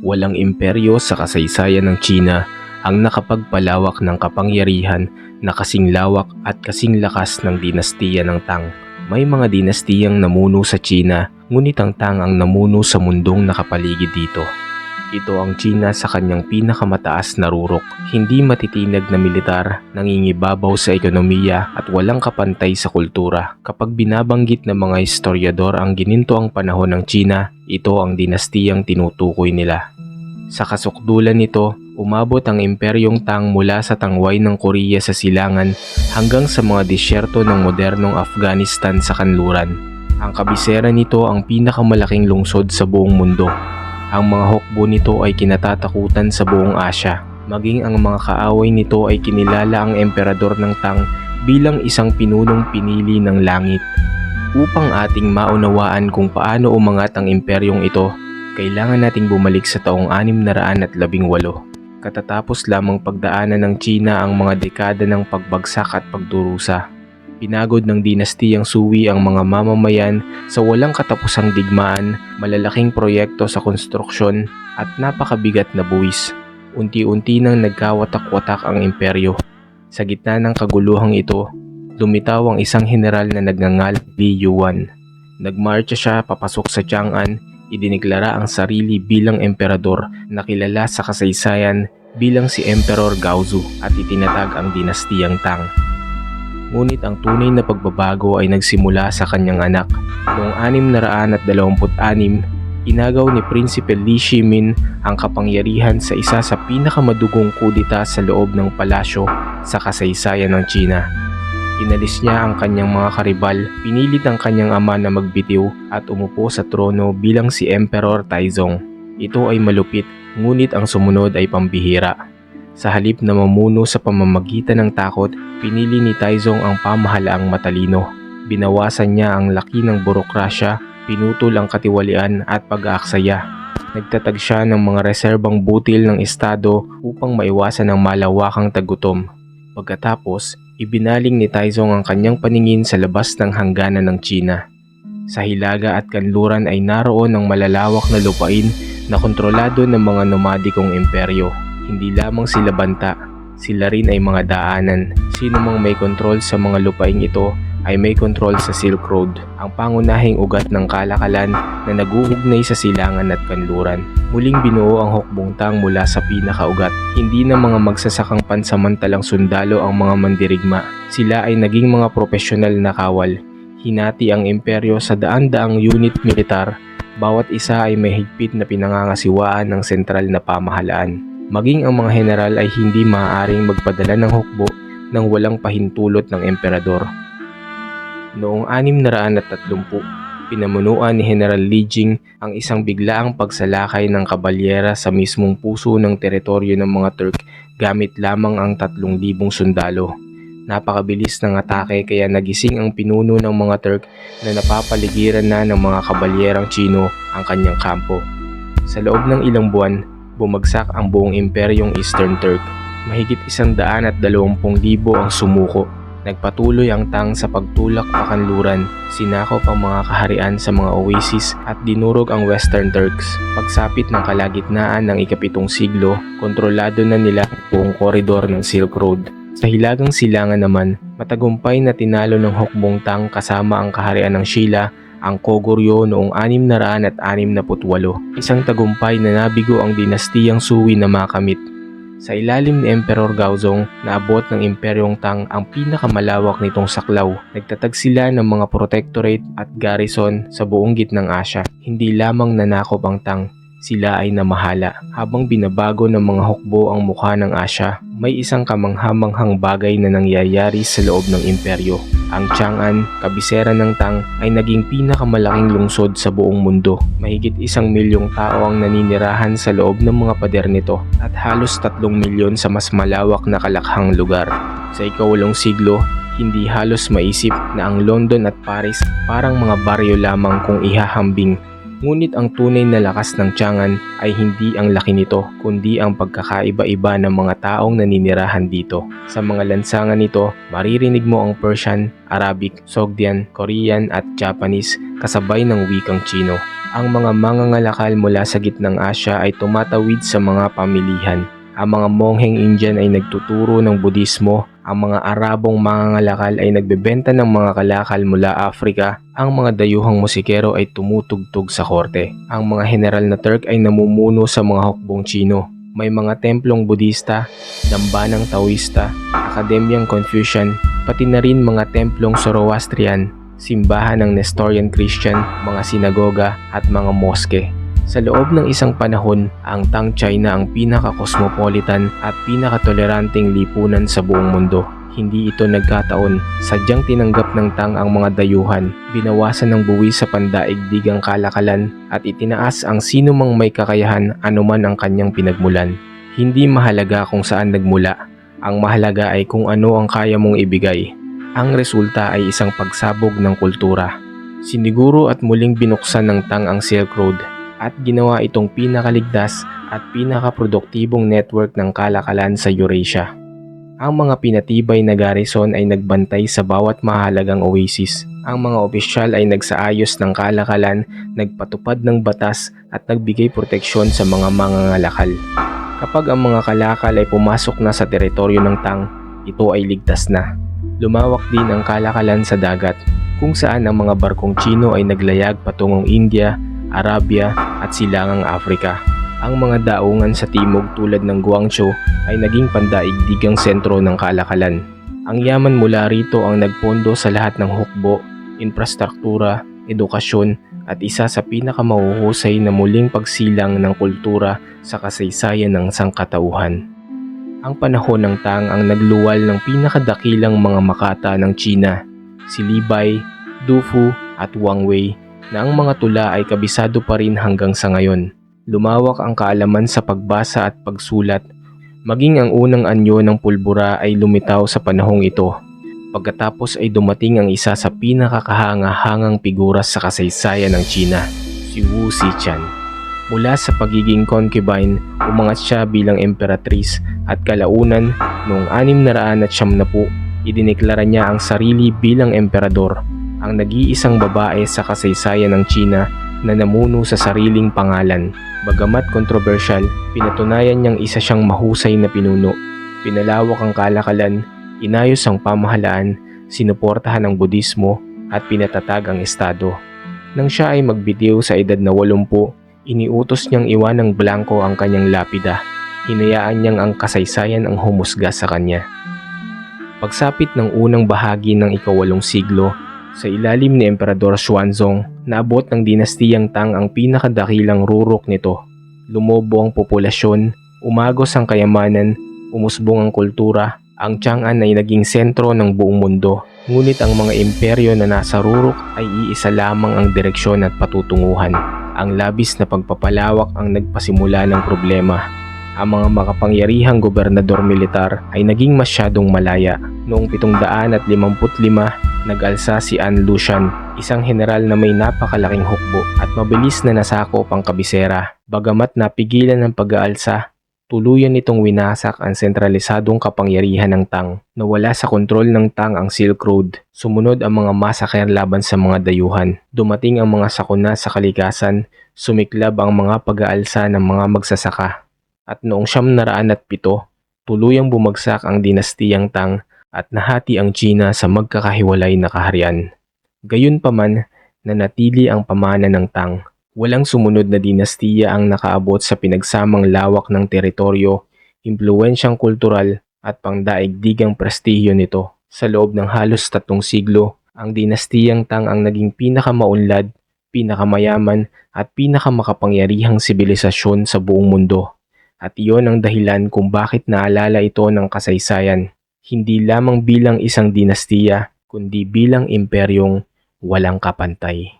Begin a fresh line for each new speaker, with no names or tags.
Walang imperyo sa kasaysayan ng China ang nakapagpalawak ng kapangyarihan na kasing lawak at kasing lakas ng dinastiya ng Tang. May mga dinastiyang namuno sa China, ngunit ang Tang ang namuno sa mundong nakapaligid dito. Ito ang China sa kanyang pinakamataas na rurok, hindi matitinag na militar, nangingibabaw sa ekonomiya at walang kapantay sa kultura. Kapag binabanggit ng mga historiador ang ginintoang panahon ng China, ito ang dinastiyang tinutukoy nila. Sa kasukdulan nito, umabot ang Imperyong Tang mula sa tangway ng Korea sa silangan hanggang sa mga disyerto ng modernong Afghanistan sa kanluran. Ang kabisera nito ang pinakamalaking lungsod sa buong mundo. Ang mga hukbo nito ay kinatatakutan sa buong Asya. Maging ang mga kaaway nito ay kinilala ang emperador ng Tang bilang isang pinunong pinili ng langit. Upang ating maunawaan kung paano umangat ang imperyong ito, kailangan nating bumalik sa taong 618. Katatapos lamang pagdaanan ng China ang mga dekada ng pagbagsak at pagdurusa. Pinagod ng dinastiyang Sui ang mga mamamayan sa walang katapusang digmaan, malalaking proyekto sa konstruksyon at napakabigat na buwis. Unti-unti nang nagkawatak-watak ang imperyo. Sa gitna ng kaguluhang ito, lumitaw ang isang general na nagngangalang Li Yuan. Nagmarcha siya papasok sa Chang'an, idineklara ang sarili bilang emperador na kilala sa kasaysayan bilang si Emperor Gaozu at itinatag ang dinastiyang Tang. Ngunit ang tunay na pagbabago ay nagsimula sa kanyang anak. Noong 626, inagaw ni Prinsipe Li Shimin ang kapangyarihan sa isa sa pinakamadugong kudita sa loob ng palasyo sa kasaysayan ng China. Inalis niya ang kanyang mga karibal, pinilit ang kanyang ama na magbitiw at umupo sa trono bilang si Emperor Taizong. Ito ay malupit, ngunit ang sumunod ay pambihira. Sa halip na mamuno sa pamamagitan ng takot, pinili ni Taizong ang pamahalaang matalino. Binawasan niya ang laki ng burokrasya, pinutol ang katiwalian at pag-aaksaya. Nagtatag siya ng mga reserbang butil ng estado upang maiwasan ang malawakang tagutom. Pagkatapos, ibinaling ni Taizong ang kanyang paningin sa labas ng hangganan ng China. Sa hilaga at kanluran ay naroon ang malalawak na lupain na kontrolado ng mga nomadikong imperyo. Hindi lamang sila banta, sila rin ay mga daanan. Sino mang may kontrol sa mga lupaing ito ay may kontrol sa Silk Road, ang pangunahing ugat ng kalakalan na naguugnay sa silangan at kanluran. Muling binuo ang hukbong Tang mula sa pinakaugat. Hindi na mga magsasakang pansamantalang sundalo ang mga mandirigma. Sila ay naging mga profesional na kawal. Hinati ang imperyo sa daan-daang unit militar. Bawat isa ay may higpit na pinangangasiwaan ng sentral na pamahalaan. Maging ang mga general ay hindi maaaring magpadala ng hukbo nang walang pahintulot ng emperador. Noong 630, pinamunuan ni General Li Jing ang isang biglaang pagsalakay ng kabalyera sa mismong puso ng teritoryo ng mga Turk gamit lamang ang 3,000 sundalo. Napakabilis ng atake kaya nagising ang pinuno ng mga Turk na napapaligiran na ng mga kabalyerang Chino ang kanyang kampo. Sa loob ng ilang buwan, bumagsak ang buong imperyong Eastern Turk. Mahigit 120,000 ang sumuko. Nagpatuloy ang Tang sa pagtulak pakanluran, sinakop ang mga kaharian sa mga oasis at dinurog ang Western Turks. Pagsapit ng kalagitnaan ng ika-7 siglo, kontrolado na nila ang buong koridor ng Silk Road. Sa hilagang silangan naman, matagumpay na tinalo ng hukbong Tang kasama ang kaharian ng Shilla ang Koguryo noong 668, isang tagumpay na nabigo ang dinastiyang Sui na makamit. Sa ilalim ni Emperor Gaozong, naabot ng Imperyong Tang ang pinakamalawak nitong saklaw. Nagtatag sila ng mga protectorate at garrison sa buong gitnang Asya. Hindi lamang nanakop ang Tang, sila ay namahala. Habang binabago ng mga hukbo ang mukha ng Asya, may isang kamanghamanghang bagay na nangyayari sa loob ng imperyo. Ang Chang'an, kabisera ng Tang, ay naging pinakamalaking lungsod sa buong mundo. Mahigit 1,000,000 tao ang naninirahan sa loob ng mga pader nito at halos 3,000,000 sa mas malawak na kalakhang lugar. Sa ika-8 siglo, hindi halos maisip na ang London at Paris parang mga baryo lamang kung ihahambing. Ngunit ang tunay na lakas ng Chang'an ay hindi ang laki nito, kundi ang pagkakaiba-iba ng mga taong naninirahan dito. Sa mga lansangan nito, maririnig mo ang Persian, Arabic, Sogdian, Korean at Japanese kasabay ng wikang Chino. Ang mga mangangalakal mula sa gitnang Asya ay tumatawid sa mga pamilihan. Ang mga mongheng Indian ay nagtuturo ng Budismo. Ang mga Arabong mangangalakal ay nagbebenta ng mga kalakal mula Afrika. Ang mga dayuhang musikero ay tumutugtog sa korte. Ang mga general na Turk ay namumuno sa mga hukbong Chino. May mga templong Budista, dambanang Taoista, akademyang Confucian, pati na rin mga templong Zoroastrian, simbahan ng Nestorian Christian, mga sinagoga at mga moske. Sa loob ng isang panahon, ang Tang China ang pinaka-cosmopolitan at pinaka-toleranteng lipunan sa buong mundo. Hindi ito nagkataon, sadyang tinanggap ng Tang ang mga dayuhan, binawasan ng buwis sa pandaigdigang kalakalan at itinaas ang sino mang may kakayahan anuman ang kanyang pinagmulan. Hindi mahalaga kung saan nagmula, ang mahalaga ay kung ano ang kaya mong ibigay. Ang resulta ay isang pagsabog ng kultura. Siniguro at muling binuksan ng Tang ang Silk Road at ginawa itong pinakaligtas at pinakaproduktibong network ng kalakalan sa Eurasia. Ang mga pinatibay na garrison ay nagbantay sa bawat mahalagang oasis. Ang mga opisyal ay nagsaayos ng kalakalan, nagpatupad ng batas at nagbigay proteksyon sa mga mangangalakal. Kapag ang mga kalakal ay pumasok na sa teritoryo ng Tang, ito ay ligtas na. Lumawak din ang kalakalan sa dagat, kung saan ang mga barkong Chino ay naglayag patungong India, Arabia at silangang Afrika. Ang mga daungan sa timog tulad ng Guangzhou ay naging pandaigdigang sentro ng kalakalan. Ang yaman mula rito ang nagpondo sa lahat ng hukbo, infrastruktura, edukasyon at isa sa pinakamahuhusay na muling pagsilang ng kultura sa kasaysayan ng sangkatauhan. Ang panahon ng Tang ang nagluwal ng pinakadakilang mga makata ng China, si Li Bai, Du Fu at Wang Wei, na ang mga tula ay kabisado pa rin hanggang sa ngayon. Lumawak ang kaalaman sa pagbasa at pagsulat, maging ang unang anyo ng pulbura ay lumitaw sa panahong ito. Pagkatapos ay dumating ang isa sa pinakakahanga-hangang figura sa kasaysayan ng China, si Wu Zetian. Mula sa pagiging concubine, umangat siya bilang emperatris at kalaunan noong 690, idineklara niya ang sarili bilang emperador, ang nag-iisang babae sa kasaysayan ng China na namuno sa sariling pangalan. Bagamat kontrobersyal, pinatunayan niyang isa siyang mahusay na pinuno. Pinalawak ang kalakalan, inayos ang pamahalaan, sinuportahan ang Budismo at pinatatag ang estado. Nang siya ay magbitiw sa edad na 80, iniutos niyang iwanang blanko ang kanyang lapida. Hinayaan niyang ang kasaysayan ang humusga sa kanya. Pagsapit ng unang bahagi ng ika-8 siglo, sa ilalim ni Emperador Xuanzong, naabot ng dinastiyang Tang ang pinakadakilang rurok nito. Lumobo ang populasyon, umagos ang kayamanan, umusbong ang kultura. Ang Chang'an ay naging sentro ng buong mundo. Ngunit ang mga imperyo na nasa rurok ay iisa lamang ang direksyon at patutunguhan. Ang labis na pagpapalawak ang nagpasimula ng problema. Ang mga makapangyarihang gobernador militar ay naging masyadong malaya. Noong 755, nag-alsa si An Lushan, isang general na may napakalaking hukbo at mabilis na nasakop ang kabisera. Bagamat napigilan ng pag-aalsa, tuluyan itong winasak ang sentralisadong kapangyarihan ng Tang. Nawala sa kontrol ng Tang ang Silk Road. Sumunod ang mga massacre laban sa mga dayuhan. Dumating ang mga sakuna sa kalikasan, sumiklab ang mga pag-aalsa ng mga magsasaka. At noong 907, tuluyang bumagsak ang dinastiyang Tang at nahati ang China sa magkakahiwalay na kaharian. Gayunpaman, nanatili ang pamana ng Tang. Walang sumunod na dinastiya ang nakaabot sa pinagsamang lawak ng teritoryo, impluwensyang kultural at pangdaigdigang prestihiyo nito. Sa loob ng halos 3 siglo, ang dinastiyang Tang ang naging pinakamaunlad, pinakamayaman at pinakamakapangyarihang sibilisasyon sa buong mundo. At iyon ang dahilan kung bakit naalala ito ng kasaysayan. Hindi lamang bilang isang dinastiya, kundi bilang imperyong walang kapantay.